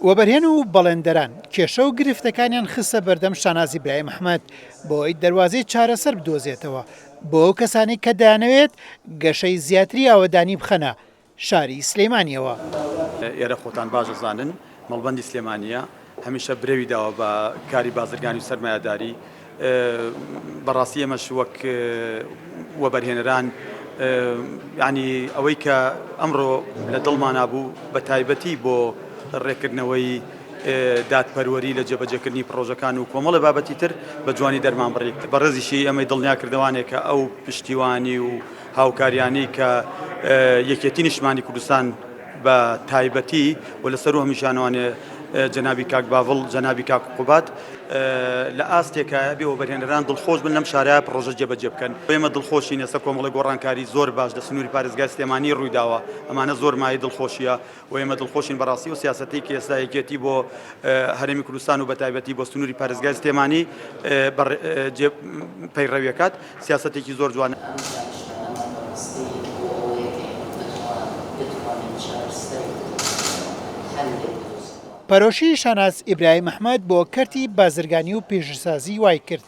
وەبەرهێن و بەڵێندەران کێشە و گرفتەکانیان خستە بەردەم شاناز ئیبراهیم ئەحمەد بۆ ئەوەی دەواازەی چارەسەر بدۆزێتەوە بۆ ئەو کەسانی کە دەیانەوێت گەشەی زیاتری ئاوەدانی بخەنە شاری سلێمانیەوە. ئێرە خۆتان باش دەزانن مەڵبەندی سلێمانیە هەمیشە برێوی داوە بە کاری بازرگانی و سەرمایه‌داری. بەڕاستی ئێمەش وەک وەبەرهێنەران یعنی ئەوەی کە ئەمڕۆ لە دڵمانە بوو بە تایبەتی بۆ ڕێکردنەوەی دادپەروەری لە جێبەجێکردنی پرۆژەکان و کۆمەڵە بابەتی تر بە جوانی دەرمان بڕێت بە ڕێزیشی ئەمەی دڵنیاکردوانێک کە ئەو پشتیوانی و هاوکاریانی کە یەکێتی نیشتمانی کوردستان بە تایبەتی و لەسەر و هەمیشانوانێ جەنابی کاک باڤڵ جەنابی کاک قوبات لە ئاستێکە بێ وەبەرهێنەران دڵخۆش بن لەم شارەیە پرۆژە جێبەجێ بکەن. ئێمە دڵخۆشین ئێستا کۆمەڵی گۆڕانکاری زۆر باش لە سنووری پارێزگای سلێمانی ڕوویداوە ئەمانە زۆر مای دڵخۆشیە و ئێمە دڵخۆشین بەڕاستی و سیاسەتێکی ئێستا یەکێتی بۆ هەرێمی کوردستان و بە تایبەتی بۆ سنووری پارێزگای سلێمانی پەیڕەویەکات سیاسەتێکی زۆر جوانە. پەرۆشی شاناز ئیبراهیم ئەحمەد بۆ کەرتی بازرگانی و پێشسازی وای کرد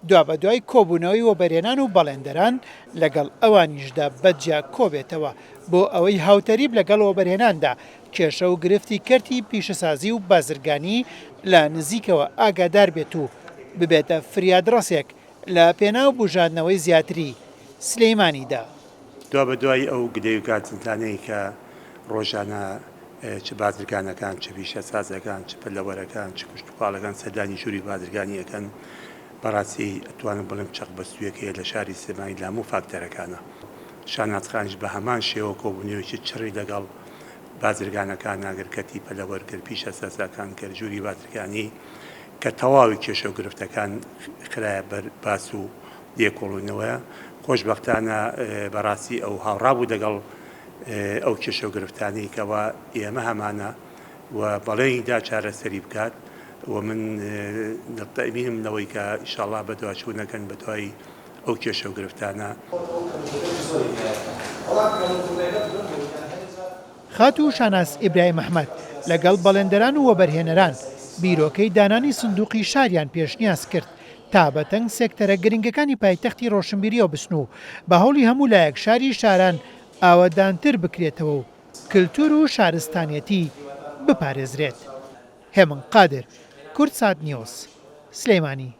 دوا بە دوای کۆبوونەوەی وەبەرهێنان و بەڵێندەران لەگەڵ ئەوانیشدا بەجیا کۆبێتەوە بۆ ئەوەی هاوتەریب لەگەڵ وەبەرهێناندا کێشە و گرفتی کەرتی پیشەسازی و بازرگانی لە نزیکەوە ئاگادار بێت و ببێتە فریادڕەسێک لە پێناو بژاردنەوەی زیاتری سلەیمانیدا. دوا بە دوای ئەو گدەی و کاتنتانەی کە ڕۆژانە چ بازرگانەکان چ پیشەسازەکان چ پەلەوەرەکان چ کشتتوپاڵەکان سەردانی ژووری بازرگانیەکەن بەڕاستی ئەتوانم بڵم چەق بەستویەکەیە لە شاری سلێمانی لە هەموو فاکتەرەکانە. شانازخانیش بە هەمان شێوە کۆبوونەوەیکی چڕی لەگەڵ بازرگانەکان ناگرکەتی پەلەوەر کرد پیشەسازەکان کرد ژووری بازرگانی کە تەواوی کێشە و گرفتەکان خرایە بەر باس و لێکۆڵینەوەیە. خۆشبەختانە بەڕاستی ئەو هاوڕابوو دەگەڵ ئەو کێشە و گرفتانەی کەوا ئێمە هەمانە و بەڵێنیدا چارەسەری بکات و من دڵتەبینم لەوەی کە ئینشاڵڵا بەدواچوونەکەن بە دوای ئەو کێشە و گرفتانە. خاتوو شاناز ئیبراهیم ئەحمەد لەگەڵ بەڵێندەران و وەبەرهێنەران بیرۆکەی دانانی سندوقی شاریان پێشنیاز کرد تا بەتەنگ سێکتەرە گرنگەکانی پایتەختی ڕۆشنبیریەوە بسن و بە هەوڵی هەموو لایەک شاری شاران ئاوەدانتر بکرێتەوە و کللتور و شارستانیەتی بپارێزرێت. هێمن قادر، کورتسات نیوز، سلێمانی.